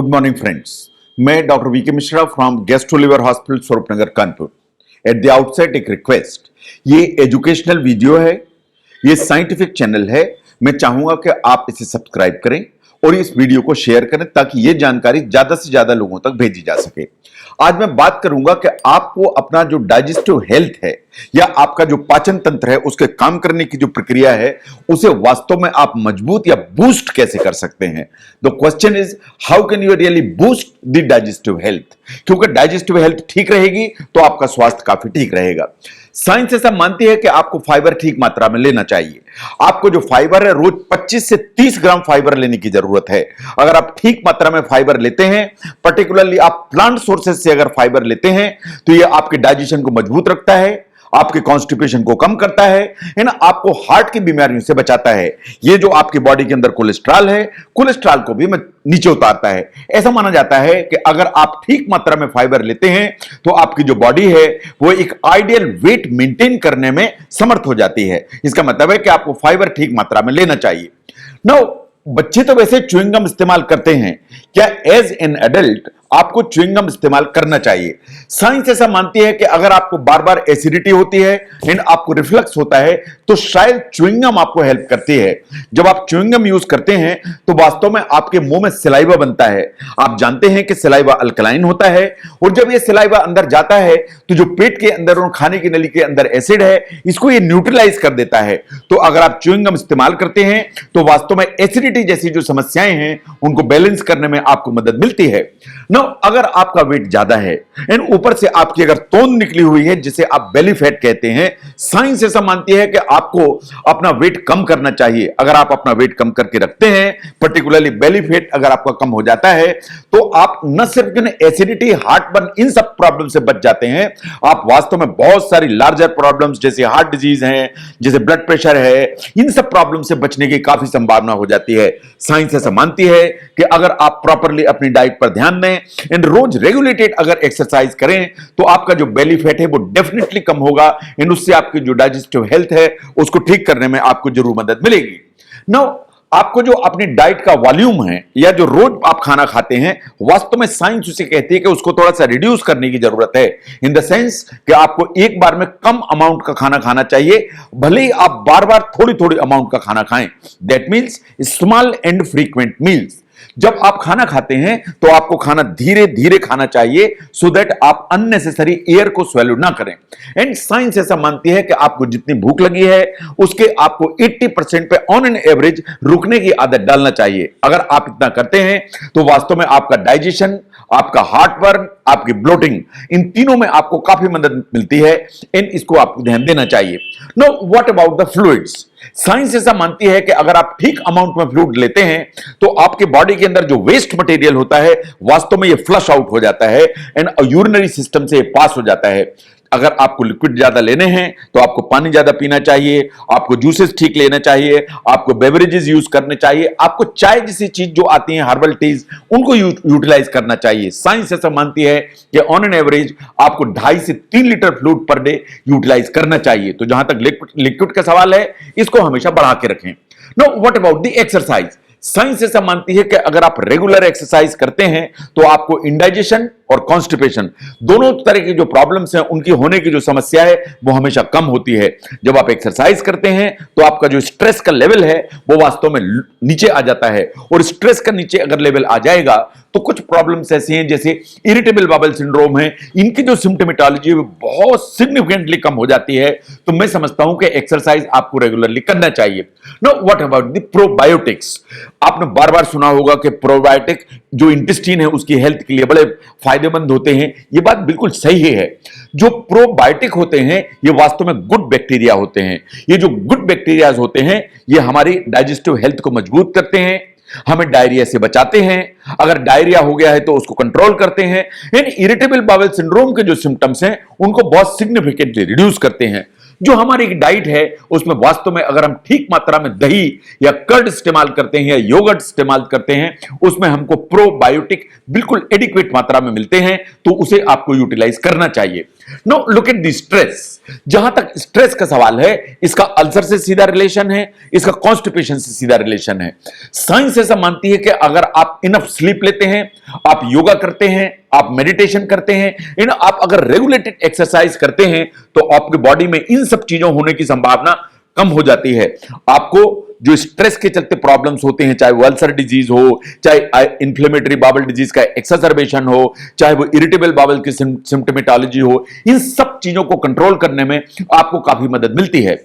Good morning friends, मैं doctor VK Mishra from gastro liver hospital Swaroopnagar Kanpur. At the outset एक request, ये educational video है, ये साइंटिफिक चैनल है। मैं चाहूंगा कि आप इसे सब्सक्राइब करें और इस वीडियो को शेयर करें ताकि ये जानकारी ज्यादा से ज्यादा लोगों तक भेजी जा सके। आज मैं बात करूंगा कि आपको अपना जो डाइजेस्टिव हेल्थ है या आपका जो पाचन तंत्र है उसके काम करने की जो प्रक्रिया है उसे वास्तव में आप मजबूत या बूस्ट कैसे कर सकते हैं। The question is how can you really boost the digestive health, क्योंकि डाइजेस्टिव हेल्थ ठीक रहेगी तो आपका स्वास्थ्य काफी ठीक रहेगा। साइंस ऐसा मानती है कि आपको फाइबर ठीक मात्रा में लेना चाहिए। आपको जो फाइबर है रोज 25 से 30 ग्राम फाइबर लेने की जरूरत है। अगर आप ठीक मात्रा में फाइबर लेते हैं, पर्टिकुलरली आप प्लांट सोर्सेज से अगर फाइबर लेते हैं तो यह आपके डाइजेशन को मजबूत रखता है, आपके कॉन्स्टिपेशन को कम करता है ना, आपको हार्ट की बीमारियों से बचाता है। ये जो आपकी बॉडी के अंदर कोलेस्ट्रॉल है, कोलेस्ट्रॉल को भी नीचे उतारता है। ऐसा माना जाता है कि अगर आप ठीक मात्रा में फाइबर लेते हैं तो आपकी जो बॉडी है वो एक आइडियल वेट मेंटेन करने में समर्थ हो जाती है। इसका मतलब है कि आपको फाइबर ठीक मात्रा में लेना चाहिए। नाउ बच्चे तो वैसे च्युइंग गम इस्तेमाल करते हैं, क्या एज एन एडल्ट आपको च्युइंग गम इस्तेमाल करना चाहिए? साइंस ऐसा मानती है कि अगर आपको बार बार एसिडिटी होती है एंड आपको रिफ्लक्स होता है तो शायद च्युइंग गम आपको हेल्प करती है। जब आप च्युइंग गम यूज करते हैं तो वास्तव में आपके मुंह में सलाइवा बनता है। आप जानते हैं कि सलाइवा अल्कलाइन होता है और जब यह सलाइवा अंदर जाता है तो जो पेट के अंदर और खाने की नली के अंदर एसिड है इसको ये न्यूट्रलाइज कर देता है। तो अगर आप च्युइंग गम इस्तेमाल करते हैं तो वास्तव में एसिडिटी जैसी जो समस्याएं हैं उनको बैलेंस करने में आपको मदद मिलती है। अगर आपका वेट ज्यादा है एंड ऊपर से आपकी अगर तोंद निकली हुई है जिसे आप बेली फैट कहते हैं, साइंस ऐसा मानती है कि आपको अपना वेट कम करना चाहिए। अगर आप अपना वेट कम करके रखते हैं, पर्टिकुलरली बेली फैट अगर आपका कम हो जाता है तो आप न सिर्फ एसिडिटी, हार्टबर्न, इन सब प्रॉब्लम से बच जाते हैं, आप वास्तव में बहुत सारी लार्जर प्रॉब्लम्स जैसे हार्ट डिजीज है, जैसे ब्लड प्रेशर है, इन सब प्रॉब्लम से बचने की काफी संभावना हो जाती है। साइंस ऐसा मानती है कि अगर आप प्रॉपरली अपनी डाइट पर ध्यान दें एंड रोज रेगुलेटेड अगर एक्सरसाइज करें तो आपका जो बेली फैट है वो डेफिनेटली कम होगा एंड उससे आपकी जो डाइजेस्टिव हेल्थ है उसको ठीक करने में आपको जरूर मदद मिलेगी। नाउ आपको जो अपनी डाइट का वॉल्यूम है या जो रोज आप खाना खाते हैं, वास्तव में साइंस उसे कहती है कि उसको थोड़ा सा रिड्यूस करने की जरूरत है। इन द सेंस कि आपको एक बार में कम अमाउंट का खाना खाना चाहिए, भले ही आप बार बार थोड़ी थोड़ी अमाउंट का खाना खाएं। That means small and frequent meals. जब आप खाना खाते हैं तो आपको खाना धीरे धीरे खाना चाहिए सो दैट आप अननेसेसरी एयर को स्वेलो ना करें। एंड साइंस ऐसा मानती है कि आपको जितनी भूख लगी है उसके आपको 80% पे ऑन एन एवरेज रुकने की आदत डालना चाहिए। अगर आप इतना करते हैं तो वास्तव में आपका डाइजेशन, आपका हार्टबर्न, आपकी ब्लोटिंग, इन तीनों में आपको काफी मदद मिलती है एंड इसको आपको ध्यान देना चाहिए। Know what about the fluids? Science ऐसा मानती है कि अगर आप ठीक अमाउंट में फ्लूइड लेते हैं तो आपके बॉडी के अंदर जो वेस्ट मटेरियल होता है वास्तव में ये फ्लश आउट हो जाता है एंड यूरिनरी सिस्टम से पास हो जाता है। अगर आपको लिक्विड ज्यादा लेने हैं तो आपको पानी ज्यादा पीना चाहिए, आपको जूसेस ठीक लेना चाहिए, आपको बेवरेजेस यूज करने चाहिए, आपको चाय जैसी चीज जो आती है, हर्बल टीज, उनको यूटिलाइज करना चाहिए। साइंस ऐसा मानती है कि ऑन एन एवरेज आपको 2.5 से 3 litre fluid per day utilise करना चाहिए। तो जहां तक लिक्विड का सवाल है इसको हमेशा बढ़ा के रखें। Know what about the exercise? Science ऐसा मानती है कि अगर आप रेगुलर एक्सरसाइज करते हैं तो आपको इंडाइजेशन और कॉन्स्टिपेशन दोनों तरह की जो प्रॉब्लम्स हैं उनकी होने की जो समस्या है वो हमेशा कम होती है। जब आप एक्सरसाइज करते हैं तो आपका जो स्ट्रेस का लेवल है वो वास्तव में नीचे आ जाता है और स्ट्रेस का नीचे अगर लेवल आ जाएगा तो कुछ प्रॉब्लम्स ऐसी हैं जैसे इरिटेबल बाउल सिंड्रोम है, इनकी जो सिम्टोमेटोलॉजी है बहुत सिग्निफिकेंटली कम हो जाती है। तो मैं समझता हूं कि एक्सरसाइज आपको रेगुलरली करना चाहिए। Know what about the probiotics? आपने बार बार सुना होगा कि प्रोबायोटिक जो इंटेस्टाइन है उसकी हेल्थ के लिए बड़े फायदेमंद होते हैं। यह बात बिल्कुल सही है। जो प्रोबायोटिक होते हैं ये वास्तव में गुड बैक्टीरिया होते हैं। ये जो गुड बैक्टीरियाज होते हैं ये हमारी डाइजेस्टिव हेल्थ को मजबूत करते हैं, हमें डायरिया से बचाते हैं, अगर डायरिया हो गया है तो उसको कंट्रोल करते हैं, इरिटेबल बाउल सिंड्रोम के जो सिम्टम्स हैं उनको बहुत सिग्निफिकेंटली रिड्यूस करते हैं। जो हमारी एक डाइट है उसमें वास्तव में अगर हम ठीक मात्रा में दही या कर्ड इस्तेमाल करते हैं या योगर्ट इस्तेमाल करते हैं उसमें हमको प्रोबायोटिक बिल्कुल एडिक्वेट मात्रा में मिलते हैं, तो उसे आपको यूटिलाइज करना चाहिए। No look at the stress. जहां तक स्ट्रेस का सवाल है, इसका अल्सर से सीधा रिलेशन है, इसका कॉन्स्टिपेशन से सीधा रिलेशन है। साइंस ऐसा मानती है कि अगर आप इनफ स्लीप लेते हैं, आप योगा करते हैं, आप मेडिटेशन करते हैं, आप अगर रेगुलेटेड एक्सरसाइज करते हैं, तो आपकी बॉडी में इन सब चीजों होने की संभावना कम हो जाती है। आपको जो स्ट्रेस के चलते प्रॉब्लम्स होते हैं, चाहे वो अल्सर डिजीज हो, चाहे इन्फ्लेमेटरी बाउल डिजीज का एक्सरबेशन हो, चाहे वो इरिटेबल बाउल की सिम्टोमेटोलॉजी हो, इन सब चीजों को कंट्रोल करने में आपको काफी मदद मिलती है।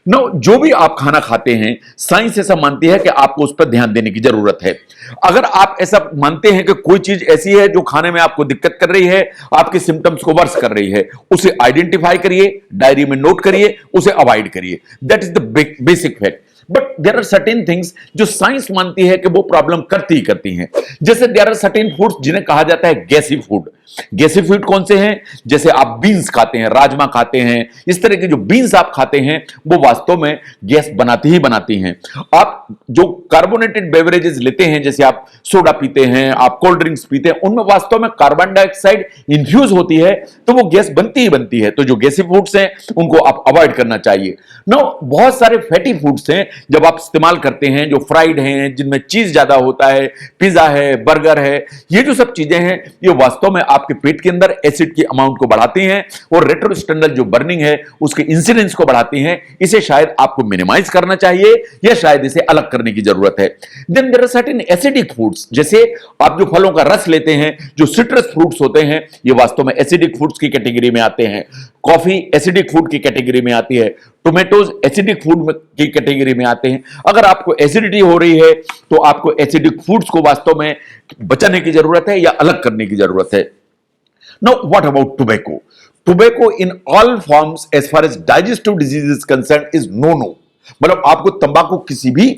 नो जो भी आप खाना खाते हैं, साइंस ऐसा मानती है कि आपको उस पर ध्यान देने की जरूरत है। अगर आप ऐसा मानते हैं कि कोई चीज ऐसी है जो खाने में आपको दिक्कत कर रही है, आपके सिम्टम्स को वर्स कर रही है, उसे आइडेंटिफाई करिए, डायरी में नोट करिए, उसे अवॉइड करिए। That is the basic fact. But there are certain things जो साइंस मानती है कि वो प्रॉब्लम करती ही करती हैं। जैसे देयर आर सर्टेन फूड्स जिन्हें कहा जाता है गैसी फूड। गैसी फूड कौन से हैं? जैसे आप बीन्स खाते हैं, राजमा खाते हैं, इस तरह के जो बीन्स आप खाते हैं वो वास्तव में गैस बनाती ही बनाती हैं। आप जो कार्बोनेटेड बेवरेजेस लेते हैं, जैसे आप सोडा पीते हैं, आप कोल्ड ड्रिंक्स पीते हैं, उनमें वास्तव में कार्बन डाइऑक्साइड इन्फ्यूज होती है, तो वो गैस बनती ही बनती है। तो जो गैसी फूड्स हैं उनको आप अवॉइड करना चाहिए। नो बहुत सारे फैटी फूड्स हैं जब आप इस्तेमाल करते हैं, जो फ्राइड हैं, जिनमें चीज ज्यादा होता है, पिज्जा है, बर्गर है, ये जो सब चीजें हैं ये वास्तव में आपके पेट के अंदर एसिड की अमाउंट को बढ़ाती हैं और रेट्रोस्टेंडल जो बर्निंग है उसके इंसिडेंस को बढ़ाती हैं। इसे शायद आपको मिनिमाइज करना चाहिए या शायद इसे अलग करने की जरूरत है। Then there are certain acidic foods, जैसे आप जो फलों का रस लेते हैं, जो सिट्रस फ्रूट्स होते हैं, ये वास्तव में एसिडिक फूड्स की कैटेगरी में आते हैं। कॉफी एसिडिक फूड की कैटेगरी में आती है, टोमेटोज एसिडिक फूड की कैटेगरी में आते हैं। अगर आपको एसिडिटी हो रही है तो आपको एसिडिक फूड्स को वास्तव में बचाने की जरूरत है या अलग करने की जरूरत है। Now, what about tobacco? Tobacco in all forms, as far as digestive disease is concerned, is no. मतलब आपको तंबाकू किसी भी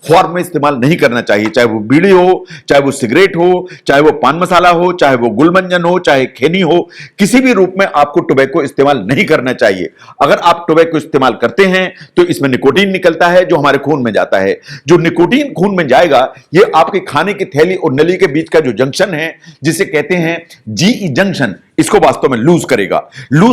फॉर्म में इस्तेमाल नहीं करना चाहिए, चाहे वो बीड़ी हो, चाहे वो सिगरेट हो, चाहे वो पान मसाला हो, चाहे वो गुलमंजन हो, चाहे खैनी हो, किसी भी रूप में आपको टोबैको इस्तेमाल नहीं करना चाहिए। अगर आप टोबैको इस्तेमाल करते हैं तो इसमें निकोटीन निकलता है जो हमारे खून में जाता है। जो निकोटीन खून में जाएगा ये आपके खाने की थैली और नली के बीच का जो जंक्शन है, जिसे कहते हैं जीई जंक्शन, इसको वास्तव में लूज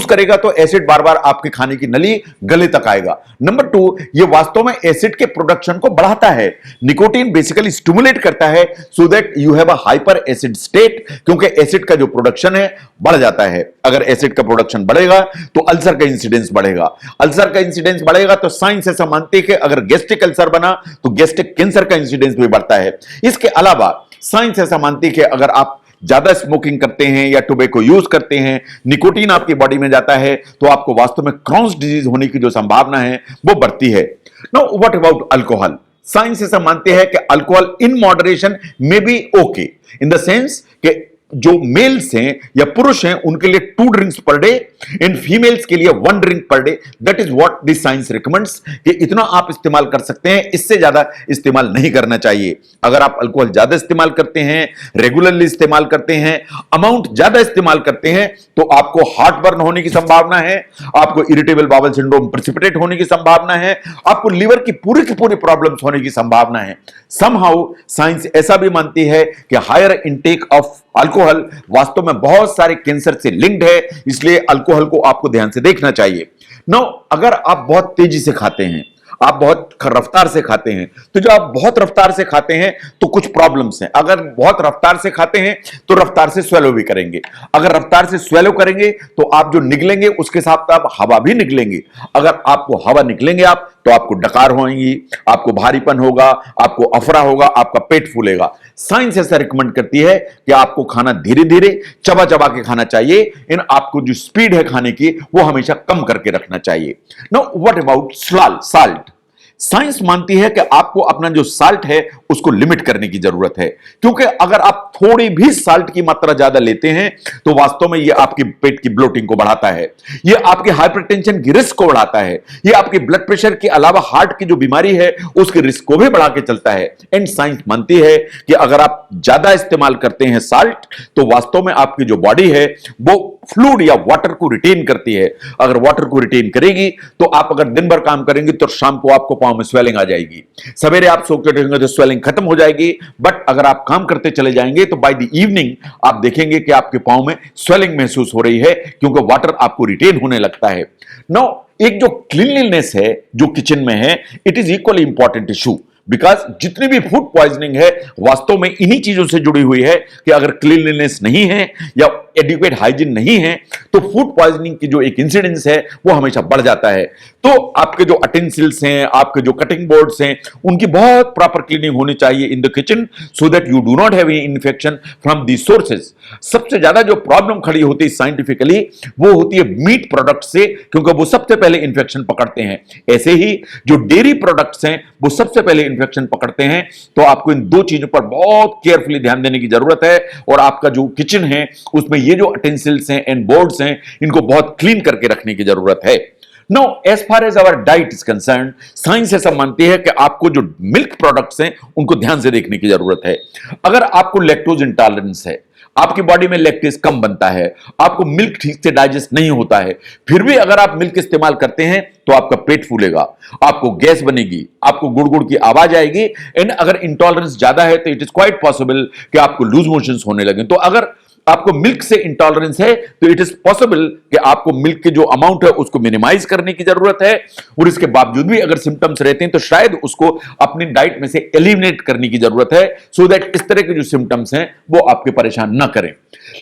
करेगा तो एसिड बार बार आपके खाने की नली गले तक आएगा। नंबर 2, ये वास्तव में एसिड के प्रोडक्शन को बढ़ाता है। निकोटीन बेसिकली स्टिमुलेट करता है so that you have a hyper acid state, क्योंकि एसिड का जो प्रोडक्शन है बढ़ जाता है। अगर एसिड का प्रोडक्शन बढ़ेगा तो अल्सर का इंसिडेंस बढ़ेगा। अल्सर का इंसिडेंस बढ़ेगा तो साइंस ऐसा मानती है कि अगर गैस्ट्रिक अल्सर बना तो गैस्ट्रिक कैंसर का इंसिडेंस भी बढ़ता है। इसके अलावा साइंस ऐसा मानती है कि अगर आप ज्यादा स्मोकिंग करते हैं या टोबैको यूज करते हैं, निकोटीन आपकी बॉडी में जाता है तो आपको वास्तव में क्रॉन्स डिजीज होने की जो संभावना है वो बढ़ती है। Now what about alcohol? Science ऐसा मानते हैं कि अल्कोहल इन मॉडरेशन में be okay, in the sense कि जो मेल्स हैं या पुरुष हैं उनके लिए 2 drinks per day, in females के लिए 1 drink per day. That is what this science recommends कि इतना आप इस्तेमाल कर सकते हैं, इससे ज्यादा इस्तेमाल नहीं करना चाहिए। अगर आप अल्कोहल ज्यादा इस्तेमाल करते हैं, रेगुलरली इस्तेमाल करते हैं, अमाउंट ज्यादा इस्तेमाल करते हैं, तो आपको हार्ट बर्न होने की संभावना है, आपको इरिटेबल बाउल सिंड्रोम प्रेसिपिटेट होने की संभावना है, आपको लिवर की पूरी प्रॉब्लम्स होने की संभावना है। समहाउ साइंस ऐसा भी मानती है कि हायर इनटेक ऑफ अल्कोहल वास्तव में बहुत सारे कैंसर से लिंक्ड है, इसलिए अल्कोहल को आपको ध्यान से देखना चाहिए। नो अगर आप बहुत तेजी से खाते हैं, आप बहुत रफ्तार से खाते हैं, तो जो आप बहुत रफ्तार से खाते हैं तो कुछ प्रॉब्लम्स हैं। अगर बहुत रफ्तार से खाते हैं तो रफ्तार से स्वेलो भी करेंगे। अगर रफ्तार से स्वेलो करेंगे तो आप जो निकलेंगे उसके साथ आप हवा भी निकलेंगे। अगर आपको हवा निकलेंगे आप तो आपको डकार होंगी, आपको भारीपन होगा, आपको अफरा होगा, आपका पेट फूलेगा। साइंस ऐसा रिकमेंड करती है कि आपको खाना धीरे धीरे चबा चबा के खाना चाहिए। इन आपको जो स्पीड है खाने की वो हमेशा कम करके रखना चाहिए। Now what about salt? Science मानती है कि आपको अपना जो साल्ट है उसको लिमिट करने की जरूरत है, क्योंकि अगर आप थोड़ी भी साल्ट की मात्रा ज्यादा लेते हैं तो वास्तव में यह आपके पेट की ब्लोटिंग को बढ़ाता है, यह आपके हाइपरटेंशन की रिस्क को बढ़ाता है, यह आपके ब्लड प्रेशर के अलावा हार्ट की जो बीमारी है उसके रिस्क को भी बढ़ा के चलता है। एंड साइंस मानती है कि अगर आप ज्यादा इस्तेमाल करते हैं साल्ट तो वास्तव में आपकी जो बॉडी है वो फ्लूइड या वाटर को रिटेन करती है। अगर वाटर को रिटेन करेगी तो आप अगर दिन भर काम करेंगे तो शाम को आपको पांव में स्वेलिंग आ जाएगी। सवेरे आप सो के उठेंगे तो स्वेलिंग खत्म हो जाएगी, बट अगर आप काम करते चले जाएंगे तो बाय द इवनिंग आप देखेंगे कि आपके पांव में स्वेलिंग महसूस हो रही है, क्योंकि वाटर आपको रिटेन होने लगता है। नाउ एक जो क्लीनलीनेस है जो किचन में है, it is equally important issue, because जितनी भी फूड पॉइजनिंग है वास्तव में इन्हीं चीजों से जुड़ी हुई है कि अगर क्लीनलीनेस नहीं है या एडिक्वेट हाइजीन नहीं है तो फूड पॉइजनिंग की जो एक इंसिडेंस है वो हमेशा बढ़ जाता है। तो आपके जो अटेंसिल्स हैं, आपके जो कटिंग बोर्ड्स हैं, उनकी बहुत प्रॉपर क्लीनिंग होनी चाहिए in the kitchen, so that you do not have any infection from the sources. सबसे ज्यादा जो प्रॉब्लम खड़ी होती है साइंटिफिकली वो होती है मीट प्रोडक्ट से, क्योंकि वो सबसे पहले इन्फेक्शन पकड़ते हैं। ऐसे ही जो डेयरी प्रोडक्ट्स हैं वो सबसे पहले इन्फेक्शन पकड़ते हैं। तो आपको इन दो चीजों पर बहुत केयरफुली ध्यान देने की जरूरत है, और आपका जो किचन है उसमें ये जो अटेंसिल्स हैं एंड बोर्ड्स हैं इनको बहुत क्लीन करके रखने की जरूरत है। No as far as our diet is concern, science ऐसा मानती है कि आपको जो मिल्क प्रोडक्ट्स हैं उनको ध्यान से देखने की जरूरत है। अगर आपको लैक्टोज इंटॉलरेंस है, आपकी बॉडी में लैक्टेज कम बनता है, आपको मिल्क ठीक से डाइजेस्ट नहीं होता है, फिर भी अगर आप मिल्क इस्तेमाल करते हैं तो आपका पेट फूलेगा, आपको गैस बनेगी, आपको गुड़गुड़ की आवाज आएगी, एंड अगर इंटॉलरेंस ज्यादा है तो इट इज क्वाइट पॉसिबल कि आपको लूज मोशंस होने लगे। तो अगर आपको मिल्क से इंटॉलरेंस है तो इट इज पॉसिबल कि आपको मिल्क के जो अमाउंट है उसको मिनिमाइज करने की जरूरत है, और इसके बावजूद भी अगर सिम्टम्स रहते हैं तो शायद उसको अपनी डाइट में से एलिमिनेट करने की जरूरत है, सो दैट इस तरह के जो सिम्टम्स हैं वो आपके परेशान ना करें।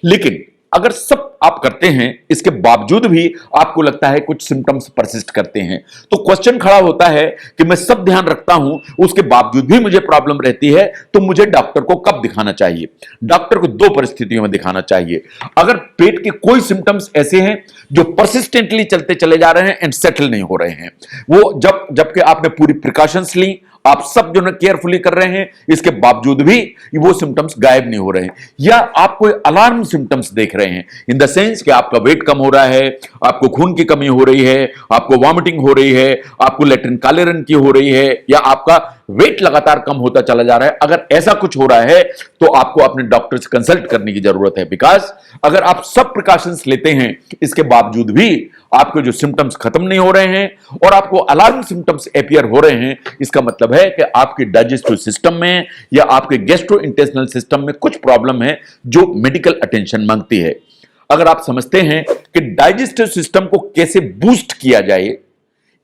लेकिन अगर सब आप करते हैं इसके बावजूद भी आपको लगता है कुछ सिम्टम्स परसिस्ट करते हैं, तो क्वेश्चन खड़ा होता है कि मैं सब ध्यान रखता हूं उसके बावजूद भी मुझे प्रॉब्लम रहती है, तो मुझे डॉक्टर को कब दिखाना चाहिए? डॉक्टर को दो परिस्थितियों में दिखाना चाहिए। अगर पेट के कोई सिम्टम्स ऐसे हैं जो परसिस्टेंटली चलते चले जा रहे हैं एंड सेटल नहीं हो रहे हैं, वो जबकि आपने पूरी प्रिकॉशंस ली, आप सब जो केयरफुली कर रहे हैं, इसके बावजूद भी वो सिम्टम्स गायब नहीं हो रहे हैं, या आप कोई अलार्म सिम्टम्स देख रहे हैं इन द सेंस कि आपका वेट कम हो रहा है, आपको खून की कमी हो रही है, आपको वॉमिटिंग हो रही है, आपको लैट्रिन काले रंग की हो रही है, या आपका वेट लगातार कम होता चला जा रहा है, अगर ऐसा कुछ हो रहा है तो आपको अपने डॉक्टर से कंसल्ट करने की जरूरत है। बिकॉज अगर आप सब प्रिकॉशंस लेते हैं इसके बावजूद भी आपके जो सिम्टम्स खत्म नहीं हो रहे हैं और आपको अलार्म सिम्टम्स अपीयर हो रहे हैं, इसका मतलब है कि आपके डाइजेस्टिव सिस्टम में या आपके गैस्ट्रोइंटेस्टिनल सिस्टम में कुछ प्रॉब्लम है जो मेडिकल अटेंशन मांगती है। अगर आप समझते हैं कि डाइजेस्टिव सिस्टम को कैसे बूस्ट किया जाए,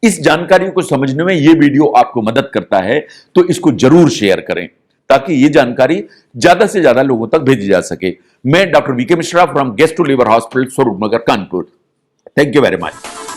इस जानकारी को समझने में यह वीडियो आपको मदद करता है, तो इसको जरूर शेयर करें ताकि यह जानकारी ज्यादा से ज्यादा लोगों तक भेजी जा सके। मैं doctor VK Mishra from guest to liver hospital, Swaroopnagar, Kanpur. Thank you very much.